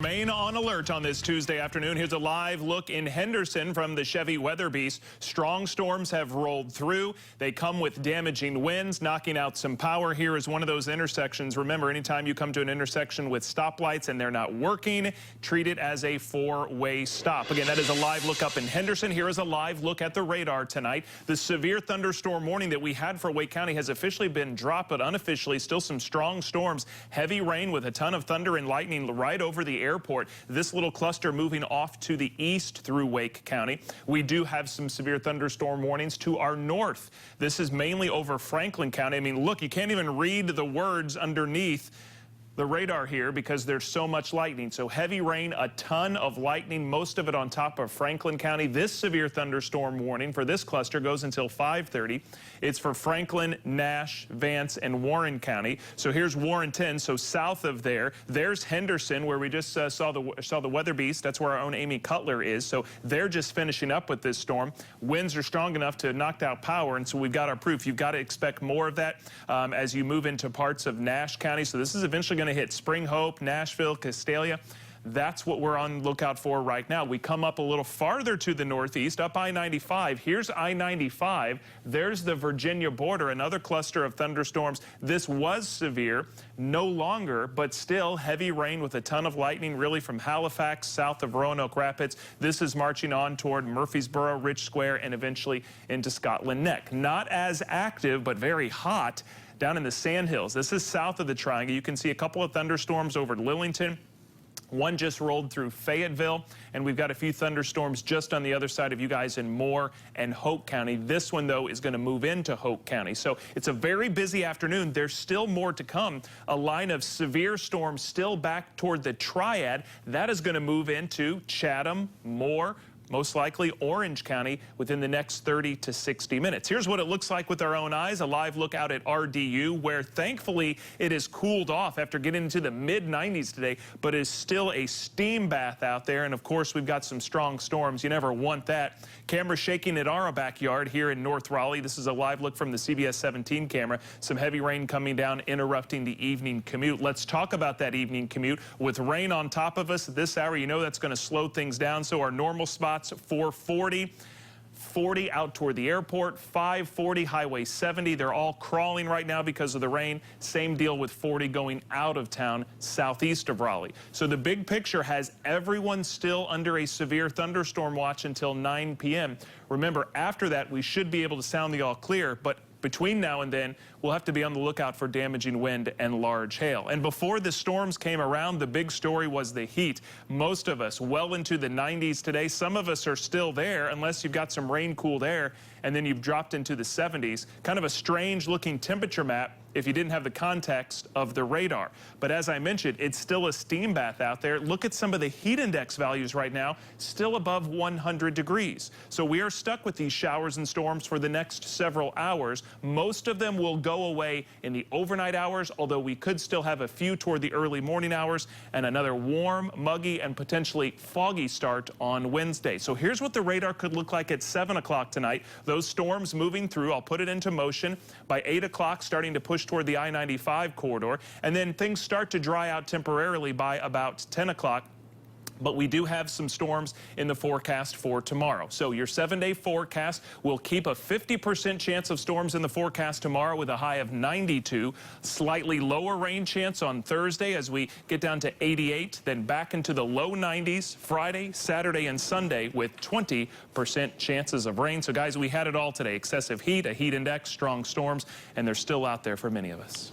remain on alert on this Tuesday afternoon. Here's a live look in Henderson from the Chevy Weather Beast. Strong storms have rolled through. They come with damaging winds, knocking out some power. Here is one of those intersections. Remember, anytime you come to an intersection with stoplights and they're not working, treat it as a four-way stop. Again, that is a live look up in Henderson. Here is a live look at the radar tonight. The severe thunderstorm warning that we had for Wake County has officially been dropped, but unofficially still some strong storms. Heavy rain with a ton of thunder and lightning right over the airport. This little cluster moving off to the east through Wake County. We do have some severe thunderstorm warnings to our north. This is mainly over Franklin County. I mean, look, you can't even read the words underneath the radar here because there's so much lightning. So heavy rain, a ton of lightning, most of it on top of Franklin County. This severe thunderstorm warning for this cluster goes until 5:30. It's for Franklin, Nash, Vance, and Warren County. So here's Warrenton, so south of there. There's Henderson, where we just saw the Weather Beast. That's where our own Amy Cutler is. So they're just finishing up with this storm. Winds are strong enough to knock out power, and so we've got our proof. You've got to expect more of that as you move into parts of Nash County. So this is eventually going to hit Spring Hope, Nashville, Castalia. That's what we're on lookout for right now. We come up a little farther to the northeast, up I-95. Here's I-95. There's the Virginia border, another cluster of thunderstorms. This was severe, no longer, but still heavy rain with a ton of lightning, really from Halifax, south of Roanoke Rapids. This is marching on toward Murfreesboro, Rich Square, and eventually into Scotland Neck. Not as active, but very hot down in the Sandhills. This is south of the Triangle. You can see a couple of thunderstorms over Lillington. One just rolled through Fayetteville, and we've got a few thunderstorms just on the other side of you guys in Moore and Hoke County. This one, though, is going to move into Hoke County. So it's a very busy afternoon. There's still more to come. A line of severe storms still back toward the Triad. That is going to move into Chatham, Moore, most likely Orange County within the next 30 to 60 minutes. Here's what it looks like with our own eyes. A live look out at RDU, where thankfully it has cooled off after getting into the mid-90s today, but is still a steam bath out there. And of course, we've got some strong storms. You never want that. Camera shaking at our backyard here in North Raleigh. This is a live look from the CBS 17 camera. Some heavy rain coming down, interrupting the evening commute. Let's talk about that evening commute. With rain on top of us at this hour, you know that's going to slow things down. So our normal spots, 440, 40 out toward the airport, 540 Highway 70. They're all crawling right now because of the rain. Same deal with 40 going out of town southeast of Raleigh. So the big picture has everyone still under a severe thunderstorm watch until 9 p.m. Remember, after that, we should be able to sound the all clear, but between now and then, we'll have to be on the lookout for damaging wind and large hail. And before the storms came around, the big story was the heat. Most of us well into the 90s today. Some of us are still there, unless you've got some rain-cooled air, and then you've dropped into the 70s. Kind of a strange-looking temperature map if you didn't have the context of the radar. But as I mentioned, it's still a steam bath out there. Look at some of the heat index values right now, still above 100 degrees. So we are stuck with these showers and storms for the next several hours. Most of them will go away in the overnight hours, although we could still have a few toward the early morning hours, and another warm, muggy, and potentially foggy start on Wednesday. So here's what the radar could look like at 7 o'clock tonight. Those storms moving through, I'll put it into motion. By 8 o'clock, starting to push toward the I-95 corridor, and then things start to dry out temporarily by about 10 o'clock. But we do have some storms in the forecast for tomorrow. So your 7-day forecast will keep a 50% chance of storms in the forecast tomorrow with a high of 92. Slightly lower rain chance on Thursday as we get down to 88, then back into the low 90s Friday, Saturday, and Sunday with 20% chances of rain. So guys, we had it all today. Excessive heat, a heat index, strong storms, and they're still out there for many of us.